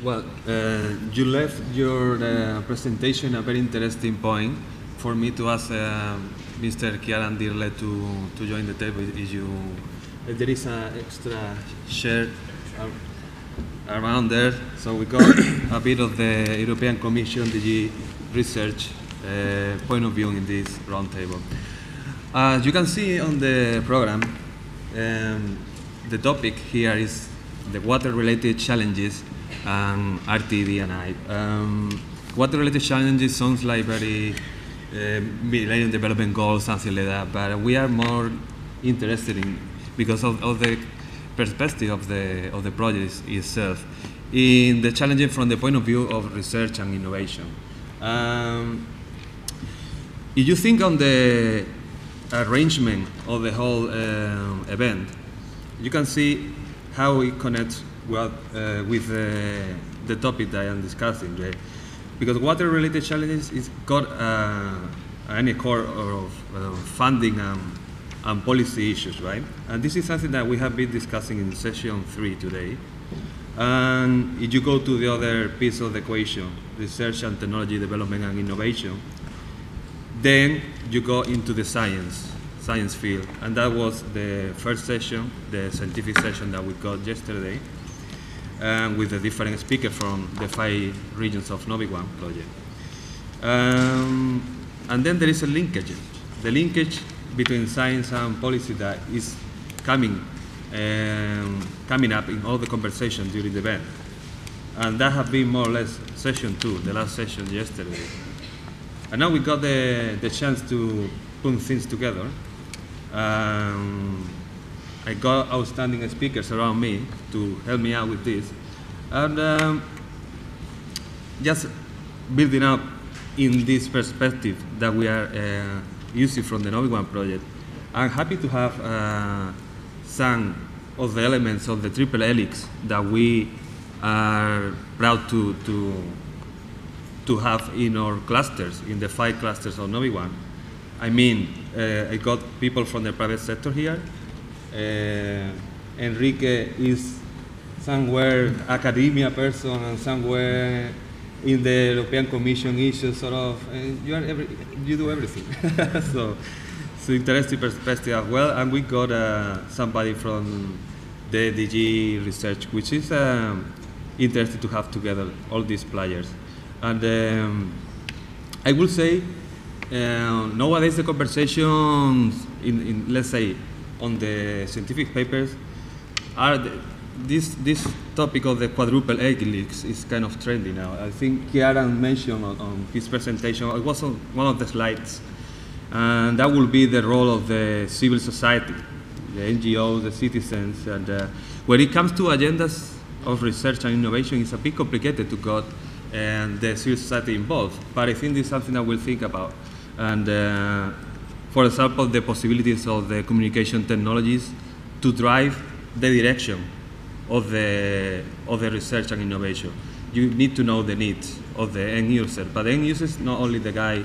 Well, you left your presentation a very interesting point for me to ask Mr. Kiaran Dirle to join the table. If there is an extra share around there, so we got a bit of the European Commission DG research point of view in this roundtable. As you can see on the program, the topic here is the water-related challenges and RTD&I. Water-related challenges sounds like very Millennium Development Goals, something like that, but we are more interested in, because of the perspective of the project itself, in the challenging from the point of view of research and innovation. If you think on the arrangement of the whole event, you can see how it connects with the topic that I am discussing, right? Because water-related challenges is got any core of funding and policy issues, right? And this is something that we have been discussing in session 3 today. And if you go to the other piece of the equation, research and technology development and innovation, then you go into the science field. And that was the first session, the scientific session that we got yesterday, with the different speakers from the 5 regions of Noviwam project. And then there is a linkage. The linkage between science and policy that is coming up in all the conversations during the event. And that has been more or less session 2, the last session yesterday. And now we got the chance to put things together. I got outstanding speakers around me to help me out with this. And just building up in this perspective that we are using from the Noviwam project, I'm happy to have some of the elements of the triple helix that we are proud to have in our clusters, in the 5 clusters of Noviwam. I mean, I got people from the private sector here. Enrique is somewhere academia person and somewhere in the European Commission issues, sort of. You do everything. So interesting perspective as well. And we got somebody from the DG research, which is interesting to have together all these players. And I will say, nowadays the conversations in let's say, on the scientific papers are this topic of the quadruple helix is kind of trendy now. I think Kiaran mentioned on his presentation, it was on one of the slides, and that will be the role of the civil society, the NGOs, the citizens, and when it comes to agendas of research and innovation, it's a bit complicated to get the civil society involved, but I think this is something that we'll think about. And for example, the possibilities of the communication technologies to drive the direction of the research and innovation. You need to know the needs of the end user, but the end user is not only the guy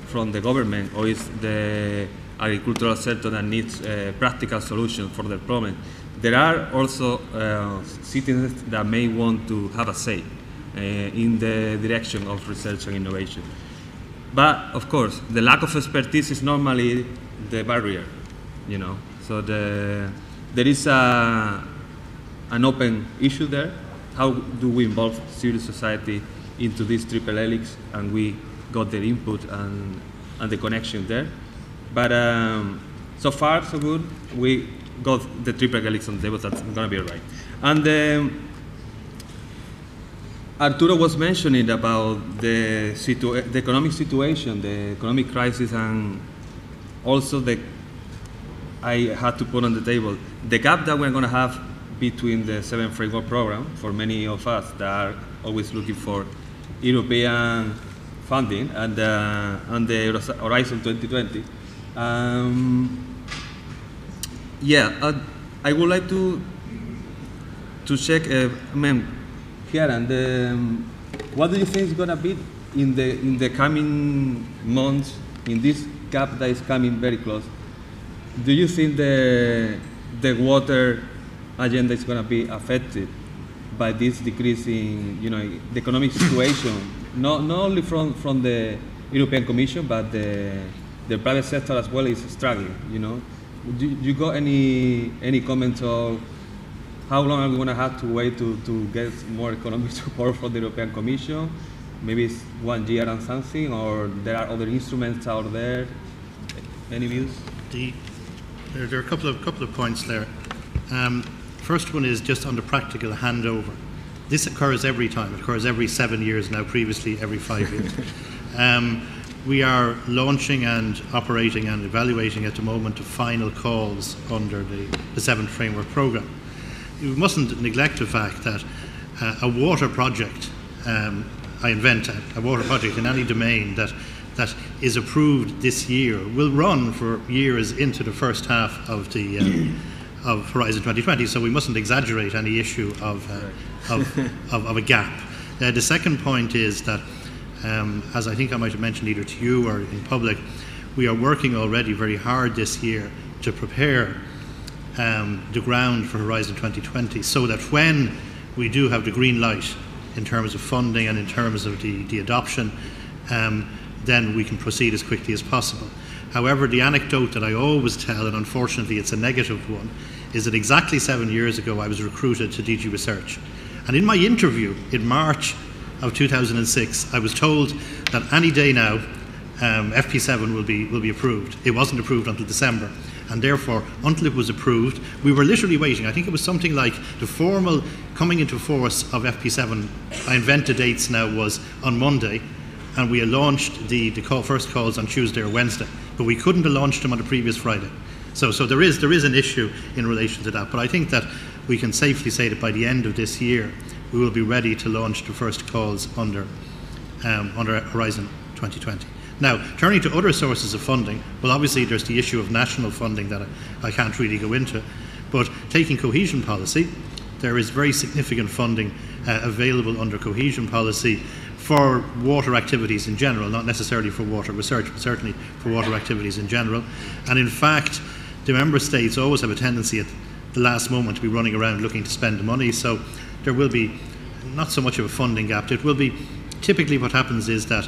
from the government or is the agricultural sector that needs practical solutions for their problem. There are also citizens that may want to have a say in the direction of research and innovation. But of course, the lack of expertise is normally the barrier, you know. So there is an open issue there. How do we involve civil society into this triple helix? And we got their input and the connection there. But so far, so good. We got the triple helix on the table. That's going to be all right. And Arturo was mentioning about the economic situation, the economic crisis, and also I had to put on the table the gap that we're going to have between the 7th framework program for many of us that are always looking for European funding and the Horizon 2020. I would like to check, Kieran, what do you think is going to be in the coming months, in this gap that is coming very close? Do you think the water agenda is going to be affected by this decrease in the economic situation, not only from the European Commission, but the private sector as well is struggling. Do you got any comments on how long are we going to have to wait to get more economic support from the European Commission? Maybe it's 1 year and something, or there are other instruments out there. Any views? There are a couple of points there. First one is just on the practical handover. This occurs every time. It occurs every 7 years now, previously every 5 years. We are launching and operating and evaluating at the moment the final calls under the 7th Framework Programme. We mustn't neglect the fact that a water project, I invent a water project in any domain that is approved this year will run for years into the first half of the of Horizon 2020. So we mustn't exaggerate any issue of a gap. The second point is that, as I think I might have mentioned either to you or in public, we are working already very hard this year to prepare the ground for Horizon 2020, so that when we do have the green light in terms of funding and in terms of the adoption, then we can proceed as quickly as possible. However, the anecdote that I always tell, and unfortunately it's a negative one, is that exactly 7 years ago I was recruited to DG Research. And in my interview in March of 2006, I was told that any day now FP7 will be approved. It wasn't approved until December. And therefore, until it was approved, we were literally waiting. I think it was something like the formal coming into force of FP7, I invent the dates now, was on Monday, and we had launched the first calls on Tuesday or Wednesday, but we couldn't have launched them on the previous Friday. So there is an issue in relation to that, but I think that we can safely say that by the end of this year, we will be ready to launch the first calls under Horizon 2020. Now, turning to other sources of funding, well, obviously there's the issue of national funding that I can't really go into, but taking cohesion policy, there is very significant funding available under cohesion policy for water activities in general, not necessarily for water research, but certainly for water activities in general. And in fact, the member states always have a tendency at the last moment to be running around looking to spend the money, so there will be not so much of a funding gap. It will be, typically what happens is that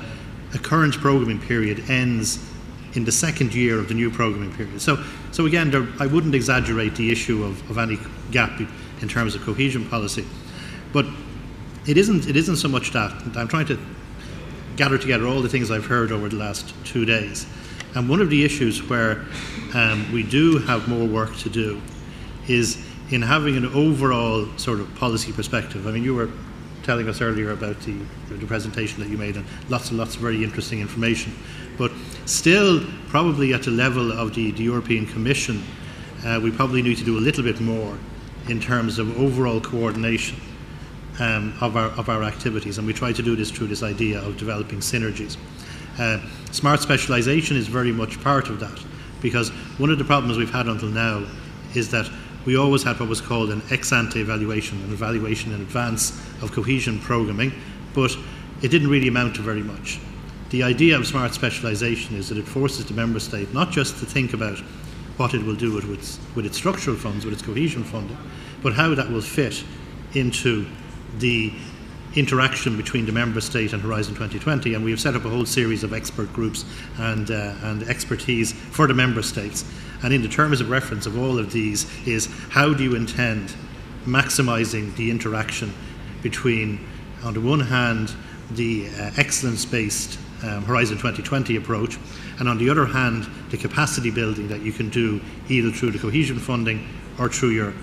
a current programming period ends in the second year of the new programming period. So again, I wouldn't exaggerate the issue of any gap in terms of cohesion policy. But it isn't so much that. I'm trying to gather together all the things I've heard over the last 2 days. And one of the issues where we do have more work to do is in having an overall sort of policy perspective. I mean, you were telling us earlier about the presentation that you made, and lots of very interesting information. But still, probably at the level of the European Commission, we probably need to do a little bit more in terms of overall coordination of our activities, and we try to do this through this idea of developing synergies. Smart specialisation is very much part of that, because one of the problems we've had until now is that we always had what was called an ex-ante evaluation, an evaluation in advance of cohesion programming, but it didn't really amount to very much. The idea of smart specialisation is that it forces the member state not just to think about what it will do with its structural funds, with its cohesion funding, but how that will fit into the interaction between the member state and Horizon 2020, and we have set up a whole series of expert groups and expertise for the member states. And in the terms of reference of all of these is how do you intend maximising the interaction between, on the one hand, the excellence-based Horizon 2020 approach, and on the other hand, the capacity building that you can do either through the cohesion funding or through your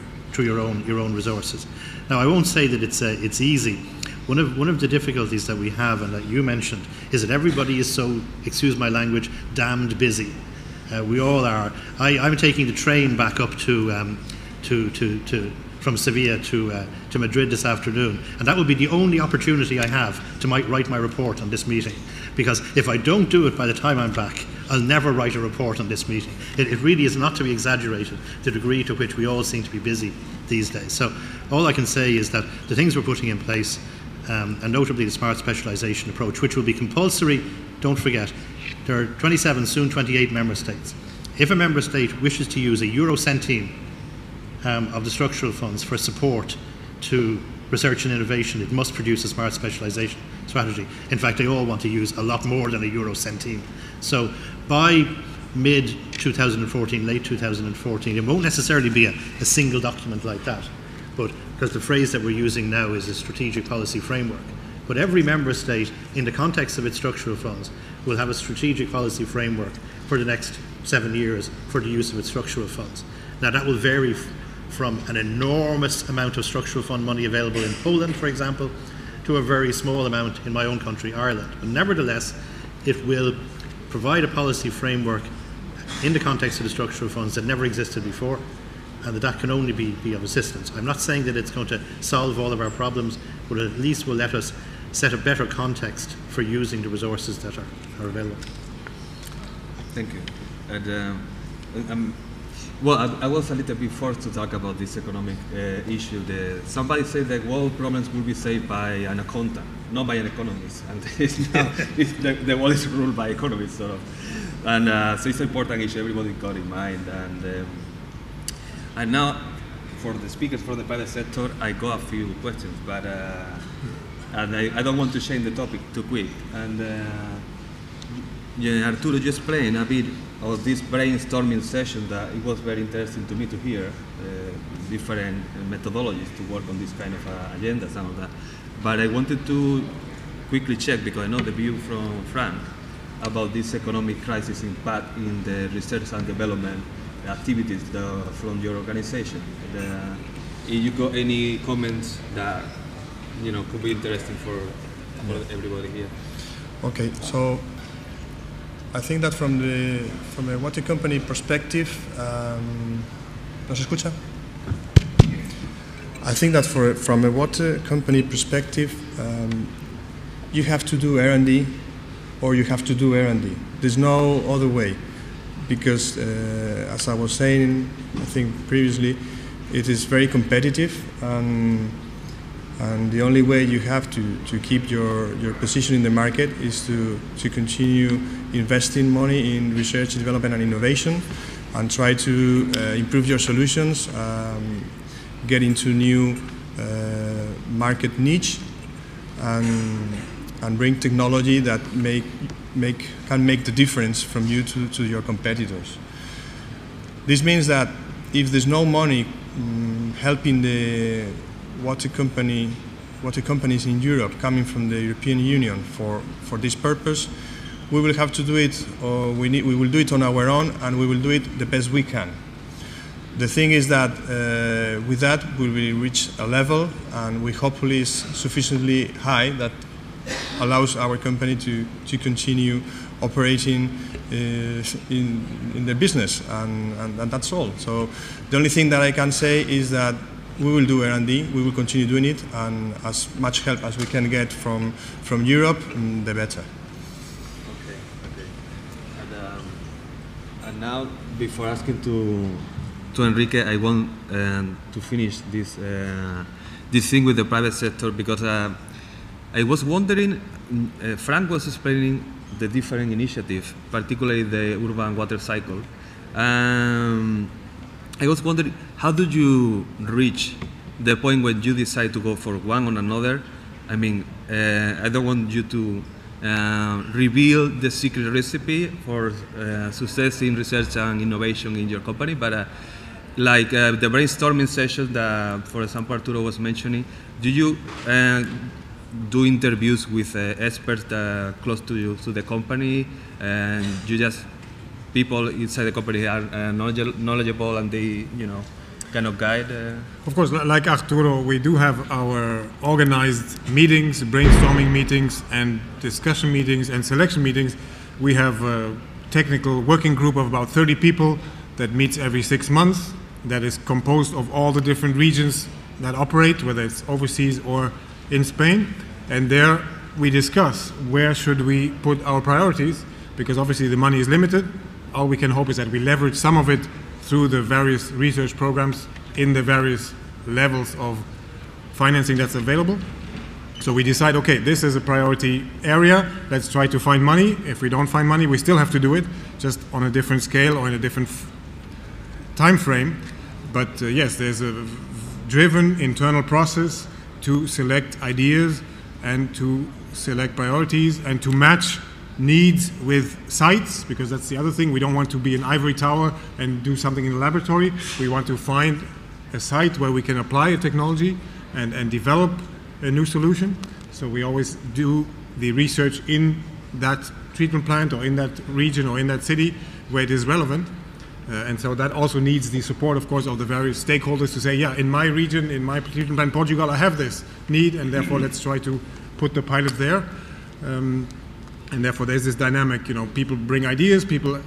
own resources. Now, I won't say that it's easy. One of the difficulties that we have, and that you mentioned, is that everybody is so, excuse my language, damned busy. We all are. I'm taking the train back up from Sevilla to Madrid this afternoon, and that will be the only opportunity I have to write my report on this meeting. Because if I don't do it by the time I'm back, I'll never write a report on this meeting. It really is not to be exaggerated, the degree to which we all seem to be busy these days. So all I can say is that the things we're putting in place, and notably the smart specialisation approach, which will be compulsory, don't forget, there are 27, soon 28 member states. If a member state wishes to use a euro centime of the structural funds for support to research and innovation, it must produce a smart specialization strategy. In fact, they all want to use a lot more than a euro centime. So by mid-2014, late 2014, it won't necessarily be a single document like that, but because the phrase that we're using now is a strategic policy framework. But every member state, in the context of its structural funds, will have a strategic policy framework for the next 7 years for the use of its structural funds. Now that will vary from an enormous amount of structural fund money available in Poland, for example, to a very small amount in my own country, Ireland. But nevertheless, it will provide a policy framework in the context of the structural funds that never existed before, and that can only be of assistance. I'm not saying that it's going to solve all of our problems, but at least will let us set a better context for using the resources that are available. Thank you. And, well, I was a little bit forced to talk about this economic issue. Somebody said that world problems will be saved by an accountant, not by an economist. And the world is ruled by economists, sort of. And so it's an important issue everybody got in mind. And now, for the speakers from the private sector, I got a few questions, but and I don't want to change the topic too quick. And yeah, Arturo just explained a bit of this brainstorming session that it was very interesting to me to hear different methodologies to work on this kind of agendas and all that. But I wanted to quickly check, because I know the view from Frank about this economic crisis impact in the research and development activities from your organization. If you got any comments that could be interesting for everybody here. Okay, so I think that from a water company perspective, ¿nos escucha? I think that from a water company perspective, you have to do R&D, or you have to do R&D. There's no other way, because as I was saying, I think previously, it is very competitive, and the only way you have to keep your position in the market is to continue investing money in research, development and innovation, and try to improve your solutions, get into new market niche, and bring technology that can make the difference from you to your competitors. This means that if there's no money helping the water companies in Europe coming from the European Union for this purpose, we will have to do it, or we will do it on our own, and we will do it the best we can. The thing is that with that we will reach a level, and we hopefully is sufficiently high that allows our company to continue operating in the business, and that's all. So the only thing that I can say is that we will do R&D, we will continue doing it, and as much help as we can get from Europe, the better. Okay. And now, before asking to Enrique, I want to finish this thing with the private sector, because I was wondering, Frank was explaining the different initiatives, particularly the urban water cycle. I was wondering, how did you reach the point when you decide to go for one or another? I mean, I don't want you to reveal the secret recipe for success in research and innovation in your company, but like the brainstorming session that, for example, Arturo was mentioning, do you do interviews with experts that close to you, to the company, and you just people inside the company are knowledgeable, and they, kind of guide? Of course, like Arturo, we do have our organized meetings, brainstorming meetings, and discussion meetings, and selection meetings. We have a technical working group of about 30 people that meets every 6 months, that is composed of all the different regions that operate, whether it's overseas or in Spain. And there we discuss where should we put our priorities, because obviously the money is limited. All we can hope is that we leverage some of it through the various research programs in the various levels of financing that's available. So we decide, okay, this is a priority area, let's try to find money. If we don't find money, we still have to do it, just on a different scale or in a different time frame. But yes, there's a driven internal process to select ideas and to select priorities and to match needs with sites, because that's the other thing. We don't want to be an ivory tower and do something in the laboratory. We want to find a site where we can apply a technology and develop a new solution. So we always do the research in that treatment plant or in that region or in that city where it is relevant. And so that also needs the support, of course, of the various stakeholders to say, yeah, in my region, in my treatment plant, Portugal, I have this need, and therefore let's try to put the pilot there. And therefore there's this dynamic, you know, people bring ideas, people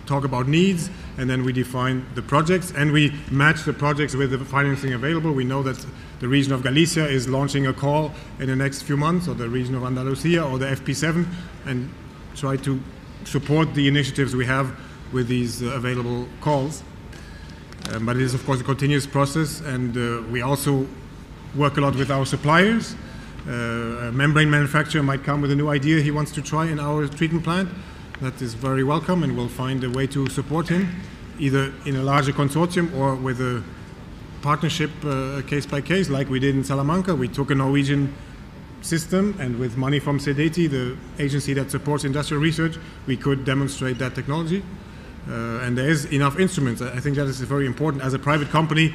talk about needs, and then we define the projects, and we match the projects with the financing available. We know that the region of Galicia is launching a call in the next few months, or the region of Andalusia, or the FP7, and try to support the initiatives we have with these available calls. But it is, of course, a continuous process, and we also work a lot with our suppliers. A membrane manufacturer might come with a new idea he wants to try in our treatment plant. That is very welcome, and we'll find a way to support him, either in a larger consortium or with a partnership case by case, like we did in Salamanca. We took a Norwegian system, and with money from CEDETI, the agency that supports industrial research, we could demonstrate that technology. And there is enough instruments. I think that is very important. As a private company,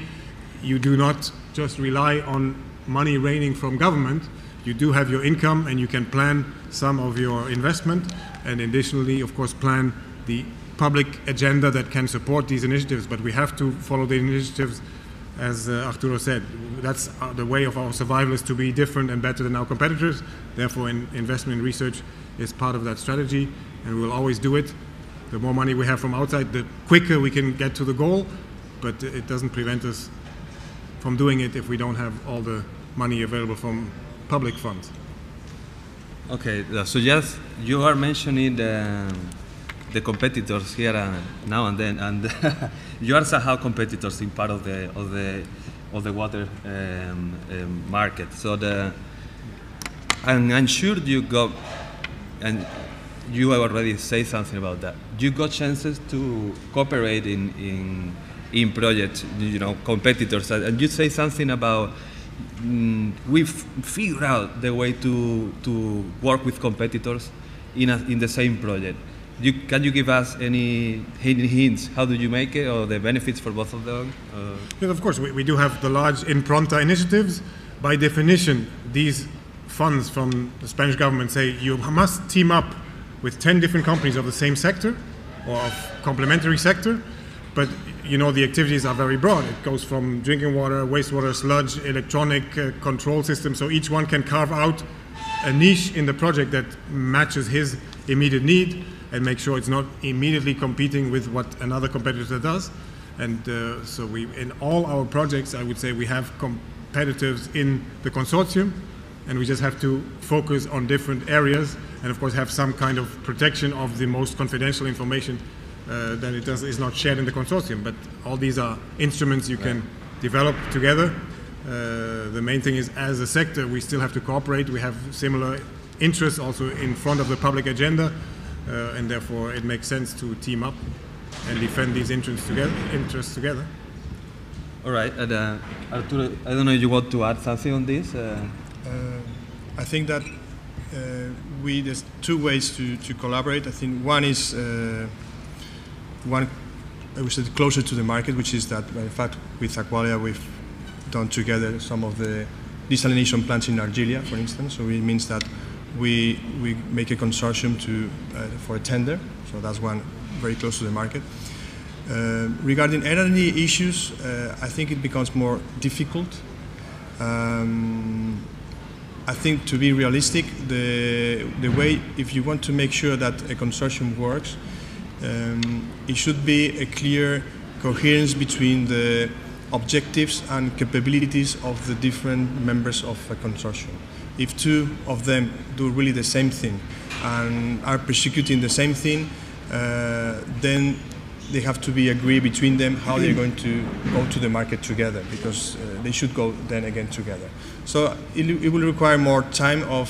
you do not just rely on money raining from government. You do have your income, and you can plan some of your investment, and additionally, of course, plan the public agenda that can support these initiatives. But we have to follow the initiatives, as Arturo said. That's the way of our survival, is to be different and better than our competitors. Therefore, investment in research is part of that strategy, and we will always do it. The more money we have from outside, the quicker we can get to the goal, but it doesn't prevent us from doing it if we don't have all the money available from public funds. Okay, so just you are mentioning the competitors here now and then, and you are somehow competitors in part of the water market. So and I'm sure you got, and you have already said something about that. You got chances to cooperate in projects, you know, competitors, and you say something about we've figured out the way to work with competitors in the same project. Can you give us any hints? How do you make it, or the benefits for both of them? Yes, of course. We do have the large Impronta initiatives. By definition, these funds from the Spanish government say you must team up with 10 different companies of the same sector or of complementary sector. But you know, the activities are very broad. It goes from drinking water, wastewater, sludge, electronic control systems. So each one can carve out a niche in the project that matches his immediate need and make sure it's not immediately competing with what another competitor does. And so in all our projects, I would say we have competitors in the consortium, and we just have to focus on different areas and, of course, have some kind of protection of the most confidential information that is not shared in the consortium. But all these are instruments you can develop together. The main thing is, as a sector, we still have to cooperate. We have similar interests also in front of the public agenda, and therefore it makes sense to team up and defend these interests together. All right, and Arturo, I don't know if you want to add something on this. I think that there's two ways to collaborate. I think one is I would say closer to the market, which is that, in fact, with Aqualia we've done together some of the desalination plants in Argelia, for instance. So it means that we make a consortium for a tender. So that's one very close to the market. Regarding energy issues, I think it becomes more difficult. I think, to be realistic, the way, if you want to make sure that a consortium works, it should be a clear coherence between the objectives and capabilities of the different members of a consortium. If two of them do really the same thing and are persecuting the same thing, then they have to be agreed between them how they're going to go to the market together, because they should go then again together. So it will require more time of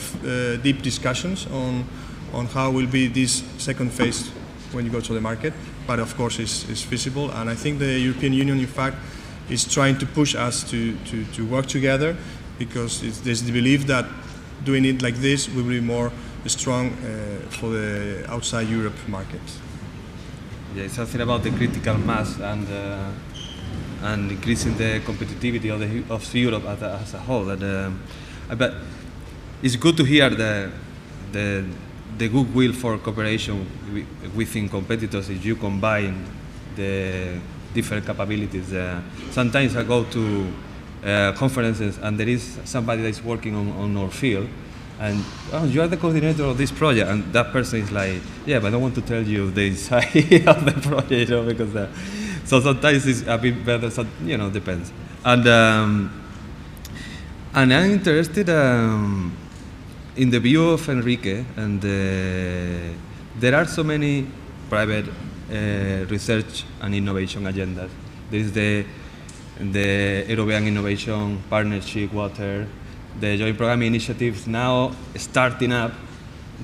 deep discussions on how will be this second phase when you go to the market, but of course it's feasible, and I think the European Union, in fact, is trying to push us to work together, because there's the belief that doing it like this will be more strong for the outside Europe market. Yeah, it's something about the critical mass and increasing the competitivity of Europe as a whole. But it's good to hear the goodwill for cooperation within competitors if you combine the different capabilities. Sometimes I go to conferences and there is somebody that is working on our field, and you are the coordinator of this project, and that person is like, yeah, but I don't want to tell you the inside of the project, because so sometimes it's a bit better. So, depends. And I'm interested in the view of Enrique, and there are so many private research and innovation agendas. There is the European Innovation Partnership, Water, the Joint Programming Initiatives now starting up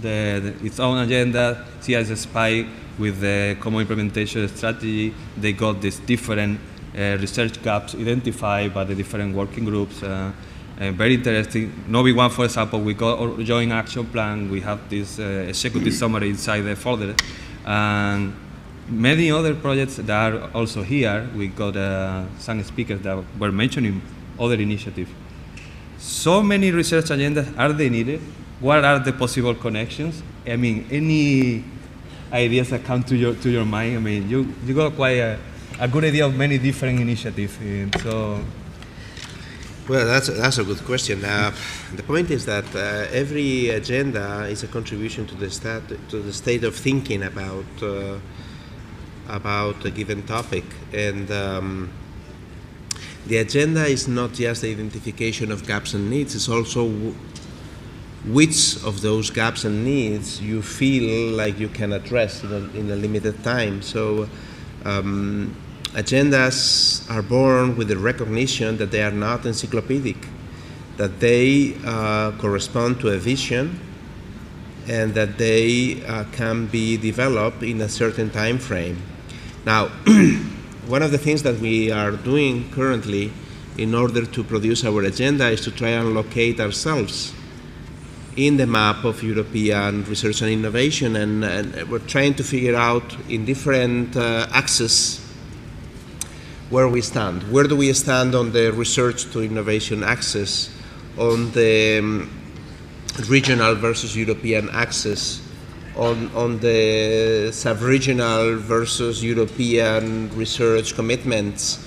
its own agenda, CIS SPI with the Common Implementation Strategy. They got these different research gaps identified by the different working groups. Very interesting. Noviwam, for example, we got a joint action plan. We have this executive summary inside the folder. And many other projects that are also here. We got some speakers that were mentioning other initiatives. So many research agendas, are they needed? What are the possible connections? I mean, any ideas that come to your mind? I mean, you got quite a good idea of many different initiatives. So, well, that's a good question. The point is that every agenda is a contribution to the state of thinking about a given topic, and the agenda is not just the identification of gaps and needs, it's also which of those gaps and needs you feel like you can address in a limited time. So agendas are born with the recognition that they are not encyclopedic, that they correspond to a vision, and that they can be developed in a certain time frame. Now, one of the things that we are doing currently in order to produce our agenda is to try and locate ourselves in the map of European research and innovation, and we're trying to figure out in different axes where we stand. Where do we stand on the research to innovation axis, on the regional versus European axis, on the sub-regional versus European research commitments,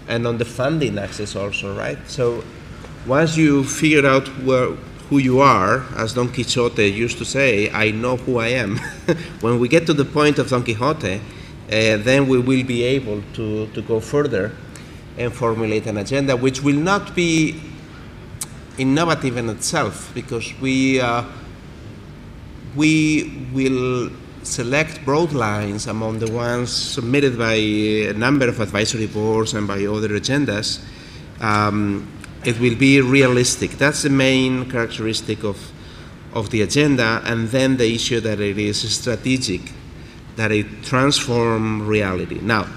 and on the funding axis also, right? So once you figure out who you are, as Don Quixote used to say, I know who I am. When we get to the point of Don Quixote, then we will be able to go further and formulate an agenda which will not be innovative in itself, because we will select broad lines among the ones submitted by a number of advisory boards and by other agendas. It will be realistic. That's the main characteristic of the agenda, and then the issue that it is strategic, that it transforms reality. Now,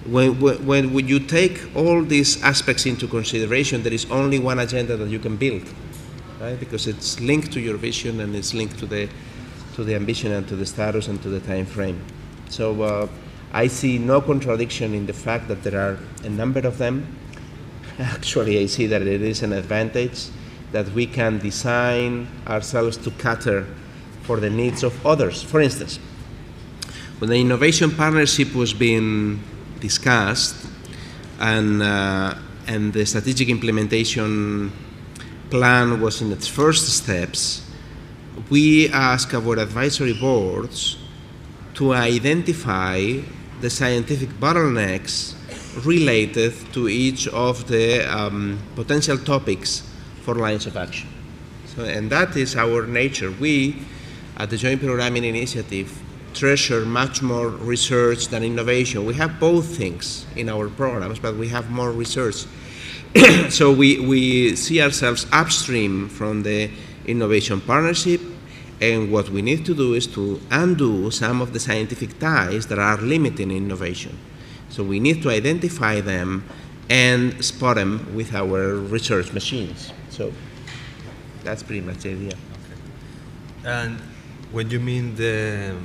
when you take all these aspects into consideration, there is only one agenda that you can build, right? Because it's linked to your vision, and it's linked to the ambition and to the status and to the time frame. So I see no contradiction in the fact that there are a number of them. Actually, I see that it is an advantage that we can design ourselves to cater for the needs of others. For instance, when the innovation partnership was being discussed and the strategic implementation plan was in its first steps, we asked our advisory boards to identify the scientific bottlenecks related to each of the potential topics for lines of action. So, and that is our nature. We, at the Joint Programming Initiative, treasure much more research than innovation. We have both things in our programs, but we have more research. So we see ourselves upstream from the innovation partnership, and what we need to do is to undo some of the scientific ties that are limiting innovation. So we need to identify them and spot them with our research machines. So that's pretty much the idea. And when you mean the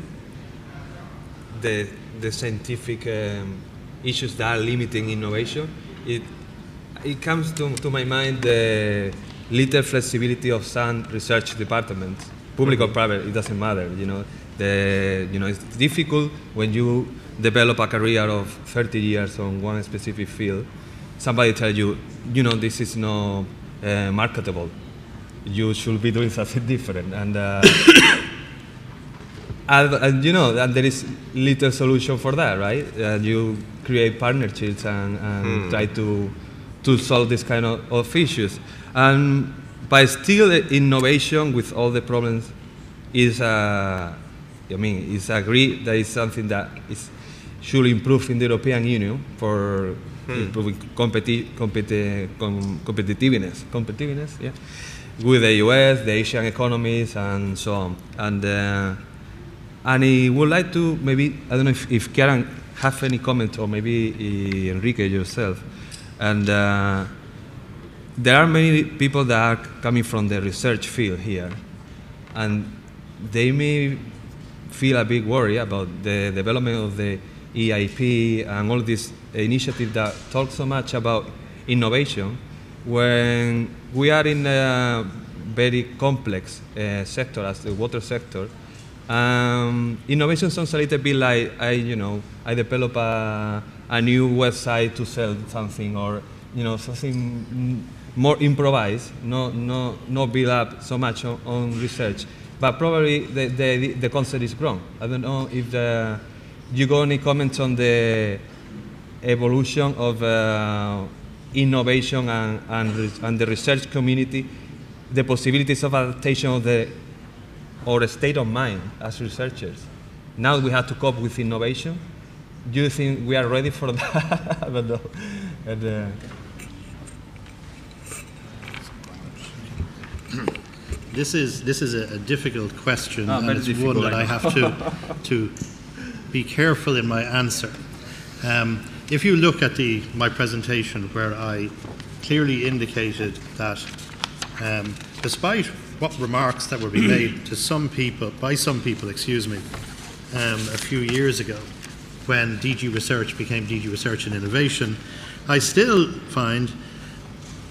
scientific issues that are limiting innovation, it comes to my mind the little flexibility of some research departments, public or private, it doesn't matter. It's difficult when you develop a career of 30 years on one specific field. Somebody tells you, this is not marketable. You should be doing something different, and there is little solution for that, right? You create partnerships and try to solve this kind of issues, but still innovation with all the problems is is agreed that is something that should improve in the European Union for improving competitiveness, yeah, with the US, the Asian economies, and so on. And I would like to maybe, I don't know if Karen have any comment, or maybe Enrique yourself. And there are many people that are coming from the research field here, and they may feel a big worry about the development of the EIP and all this initiative that talk so much about innovation, when we are in a very complex sector as the water sector. Innovation sounds a little bit like I develop a new website to sell something, or something more improvised, not build up so much on research. But probably the concept is wrong. I don't know if you got any comments on the evolution of innovation and the research community, the possibilities of adaptation of or a state of mind as researchers. Now we have to cope with innovation. Do you think we are ready for that? I don't know. This is a difficult question, and it's difficult, one that I have to be careful in my answer. If you look at my presentation, where I clearly indicated that despite what remarks that were being made by some people, a few years ago, when DG Research became DG Research and Innovation, I still find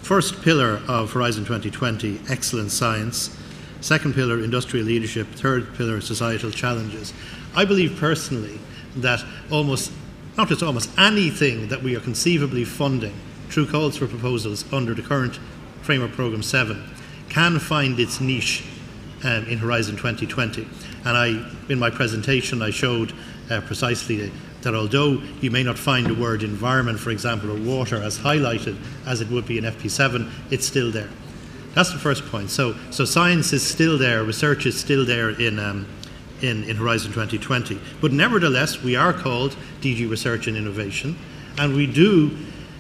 first pillar of Horizon 2020, excellent science; second pillar, industrial leadership; third pillar, societal challenges. I believe personally that not just almost anything that we are conceivably funding through calls for proposals under the current Framework Programme 7 can find its niche in Horizon 2020. And in my presentation, I showed precisely that although you may not find the word environment, for example, or water as highlighted as it would be in FP7, it's still there. That's the first point. So science is still there, research is still there in Horizon 2020. But nevertheless, we are called DG Research and Innovation, and we do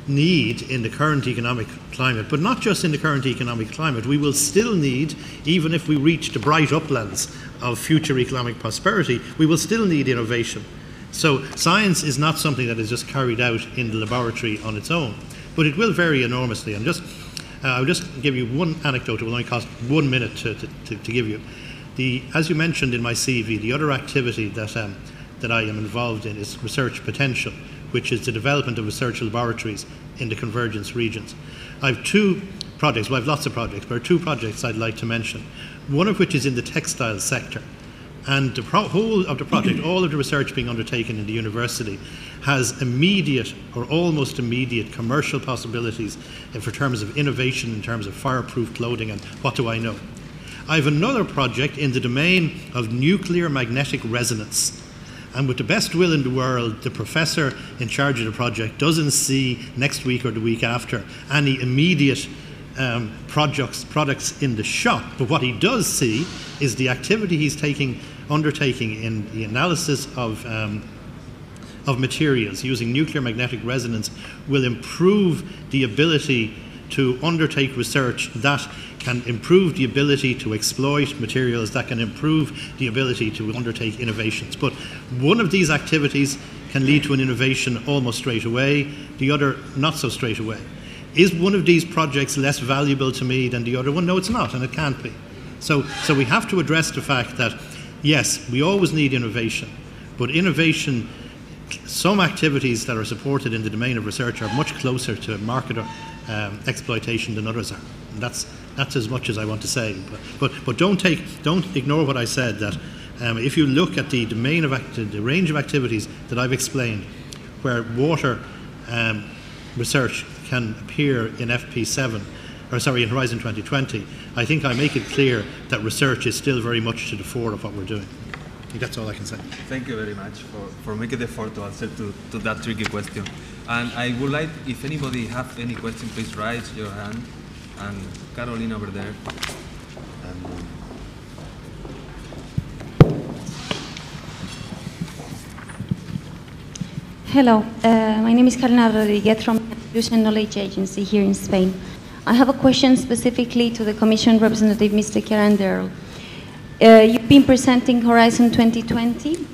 need in the current economic climate, but not just in the current economic climate, we will still need, even if we reach the bright uplands of future economic prosperity, we will still need innovation. So science is not something that is just carried out in the laboratory on its own, but it will vary enormously. And I'll just give you one anecdote. It will only cost 1 minute to give you. As you mentioned in my CV, the other activity that I am involved in is research potential, which is the development of research laboratories in the convergence regions. I have two projects, well I have lots of projects, but there are two projects I'd like to mention, one of which is in the textile sector. And the whole of the project, all of the research being undertaken in the university, has immediate or almost immediate commercial possibilities for terms of innovation, in terms of fireproof clothing, and what do I know. I have another project in the domain of nuclear magnetic resonance. And with the best will in the world, the professor in charge of the project doesn't see next week or the week after any immediate products in the shop. But what he does see is the activity he's undertaking in the analysis of materials using nuclear magnetic resonance will improve the ability to undertake research that can improve the ability to exploit materials, that can improve the ability to undertake innovations. But one of these activities can lead to an innovation almost straight away, the other not so straight away. is one of these projects less valuable to me than the other one? No, it's not, and it can't be. So we have to address the fact that, yes, we always need innovation, but innovation, some activities that are supported in the domain of research are much closer to market exploitation than others are. And that's as much as I want to say. But don't ignore what I said, that if you look at the domain of the range of activities that I've explained, where water research can appear in FP7, in Horizon 2020, I think I make it clear that research is still very much to the fore of what we're doing. I think that's all I can say. Thank you very much for making the effort to answer to that tricky question. And I would like, if anybody have any question, please raise your hand. And Caroline over there. Hello, my name is Carolina Rodriguez from the Knowledge Agency here in Spain. I have a question specifically to the Commission representative, Mr. Kieran. You've been presenting Horizon 2020,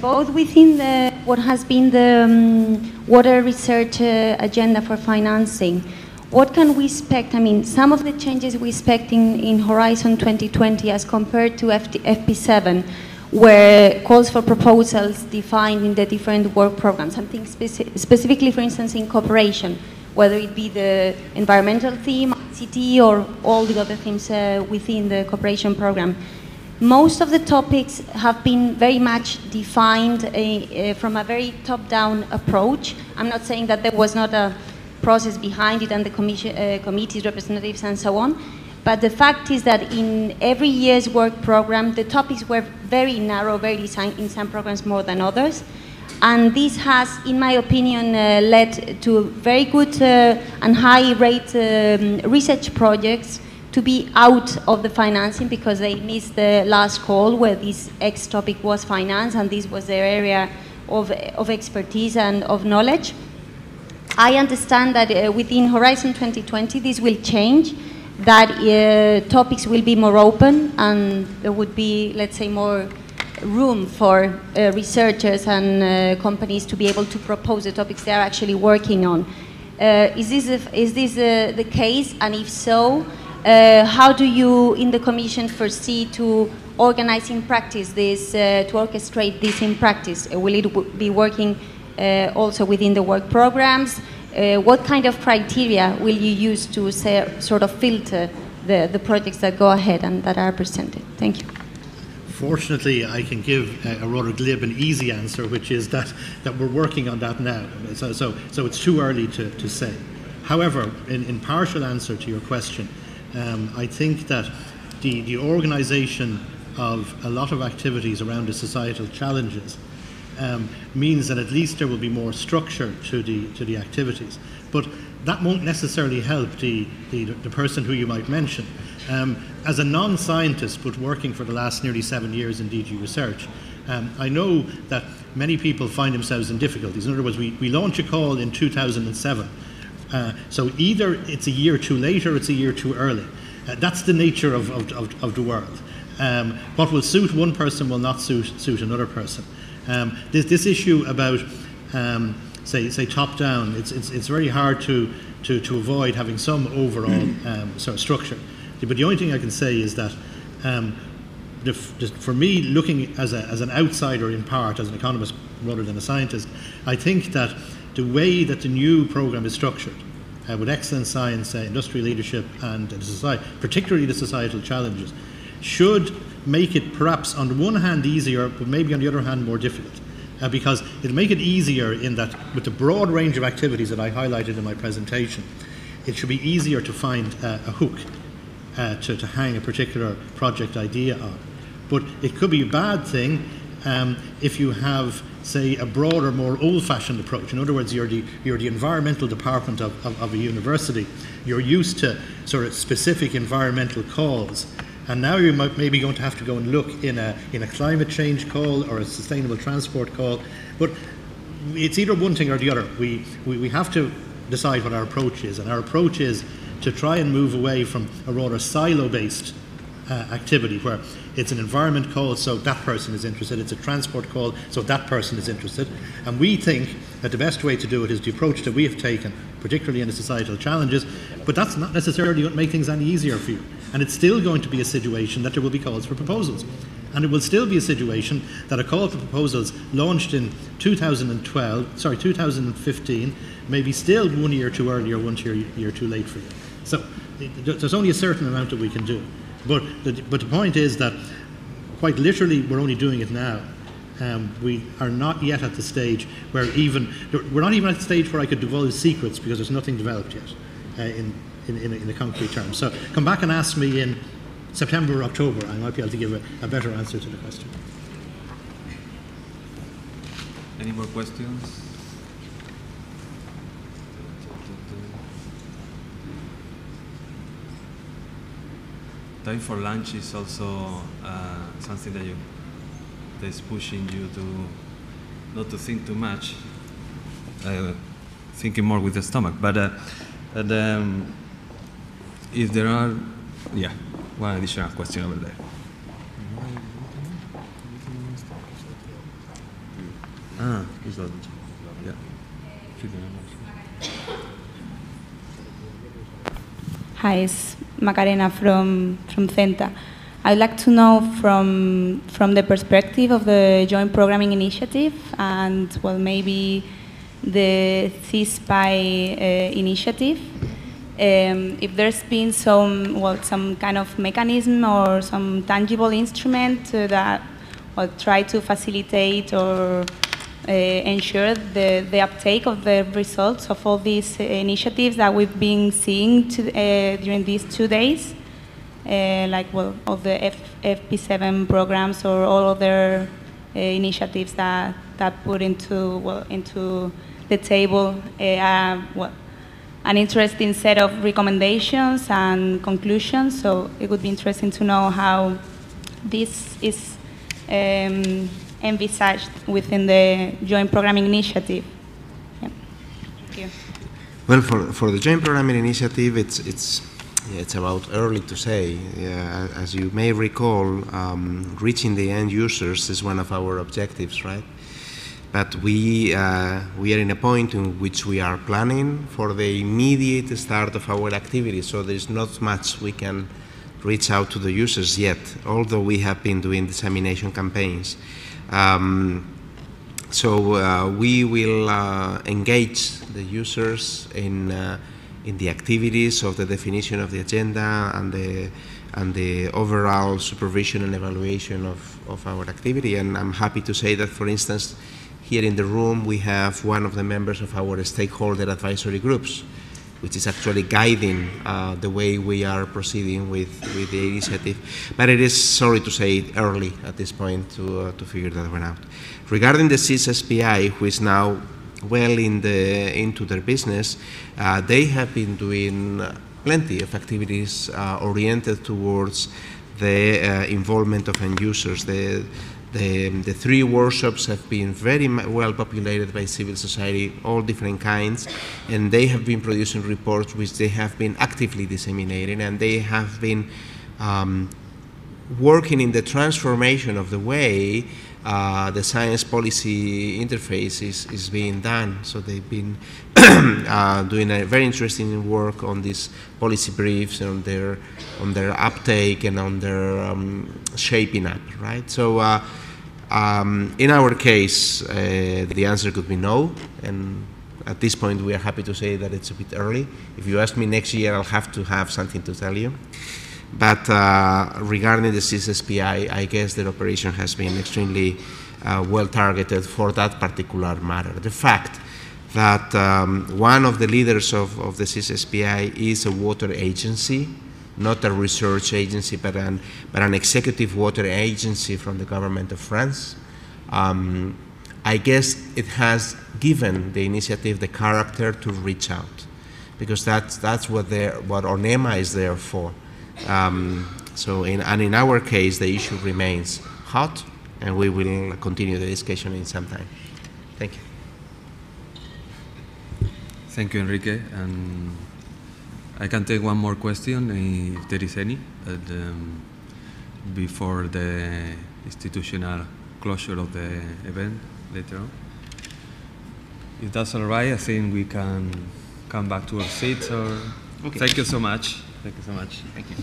both within what has been the water research agenda for financing. What can we expect? I mean, some of the changes we expect in Horizon 2020 as compared to FP7, where calls for proposals defined in the different work programs, something specifically, for instance, in cooperation, whether it be the environmental theme, ICT, or all the other themes within the cooperation program. Most of the topics have been very much defined from a very top-down approach. I'm not saying that there was not a process behind it and the committees, representatives, and so on. But the fact is that in every year's work program, the topics were very narrow, very designed, in some programs more than others. And this has, in my opinion, led to very good and high-rate research projects to be out of the financing because they missed the last call where this X topic was financed, and this was their area of expertise and of knowledge. I understand that within Horizon 2020 this will change, that topics will be more open and there would be, let's say, more room for researchers and companies to be able to propose the topics they are actually working on. Is this the case? And if so, how do you in the Commission foresee to organize in practice this, to orchestrate this in practice? Will it be working also within the work programs? What kind of criteria will you use to sort of filter the projects that go ahead and that are presented? Thank you. Fortunately, I can give a rather glib and easy answer, which is that we're working on that now. So it's too early to say. However, in partial answer to your question, I think that the organisation of a lot of activities around the societal challenges means that at least there will be more structure to the activities. But that won't necessarily help the person who you might mention. As a non-scientist, but working for the last nearly 7 years in DG Research, I know that many people find themselves in difficulties. In other words, we launch a call in 2007. So either it's a year too late or it's a year too early. That's the nature of the world. What will suit one person will not suit another person. This issue about, say top-down, it's very hard to avoid having some overall sort of structure. But the only thing I can say is that for me, looking as an outsider in part, as an economist rather than a scientist, I think that the way that the new programme is structured, with excellent science, industrial leadership, and particularly the societal challenges, should make it perhaps on the one hand easier, but maybe on the other hand more difficult. Because it'll make it easier in that with the broad range of activities that I highlighted in my presentation, it should be easier to find a hook to hang a particular project idea on. But it could be a bad thing if you have, say, a broader, more old-fashioned approach. In other words, you're the environmental department of a university. You're used to sort of specific environmental calls. And now you might maybe going to have to go and look in a climate change call or a sustainable transport call. But it's either one thing or the other. We have to decide what our approach is. And our approach is to try and move away from a rather silo-based activity where it's an environment call, so that person is interested, it's a transport call, so that person is interested. And we think that the best way to do it is the approach that we have taken, particularly in the societal challenges, but that's not necessarily going to make things any easier for you. And it's still going to be a situation that there will be calls for proposals. And it will still be a situation that a call for proposals launched in 2015 may be still 1 year too early or 1 year too late for you. So there's only a certain amount that we can do. But the point is that quite literally we're only doing it now. We are not yet at the stage where we're not even at the stage where I could divulge secrets because there's nothing developed yet in the concrete terms. So come back and ask me in September or October, I might be able to give a better answer to the question. Any more questions? Time for lunch is also something that is pushing you to not to think too much, thinking more with the stomach. But if there are, one additional question over there. Is that, yeah. Hi, it's Macarena from CENTA. I'd like to know from the perspective of the Joint Programming Initiative and, well, maybe the CISPI initiative, if there's been some kind of mechanism or some tangible instrument that try to facilitate or ensure the uptake of the results of all these initiatives that we've been seeing during these 2 days, all the FP7 programs or all other initiatives that put into the table an interesting set of recommendations and conclusions. So it would be interesting to know how this is envisaged within the Joint Programming Initiative. Yeah. Thank you. Well, for the Joint Programming Initiative, it's about early to say. As you may recall, reaching the end users is one of our objectives, right? But we are in a point in which we are planning for the immediate start of our activity, so there's not much we can reach out to the users yet, although we have been doing dissemination campaigns. So we will engage the users in the activities of the definition of the agenda and the overall supervision and evaluation of our activity. And I'm happy to say that, for instance, here in the room we have one of the members of our stakeholder advisory groups, which is actually guiding the way we are proceeding with the initiative. But it is, sorry to say, early at this point to figure that one out. Regarding the CISSPI, who is now well into their business, they have been doing plenty of activities oriented towards the involvement of end users. The 3 workshops have been very well populated by civil society, all different kinds, and they have been producing reports which they have been actively disseminating, and they have been working in the transformation of the way the science policy interface is being done. So they've been doing a very interesting work on these policy briefs and on their uptake and on their shaping up, right? So in our case, the answer could be no, and at this point we are happy to say that it's a bit early. If you ask me next year, I'll have to have something to tell you. But regarding the CISSPI, I guess their operation has been extremely well targeted for that particular matter. The fact that one of the leaders of the CISSPI is a water agency, not a research agency, but an executive water agency from the government of France, I guess it has given the initiative the character to reach out, because that's what ONEMA is there for. So in our case, the issue remains hot, and we will continue the discussion in some time. Thank you. Thank you, Enrique. And I can take one more question if there is any. before the institutional closure of the event later on. If that's all right, I think we can come back to our seats. Or Okay. Thank you so much. Thank you so much. Thank you.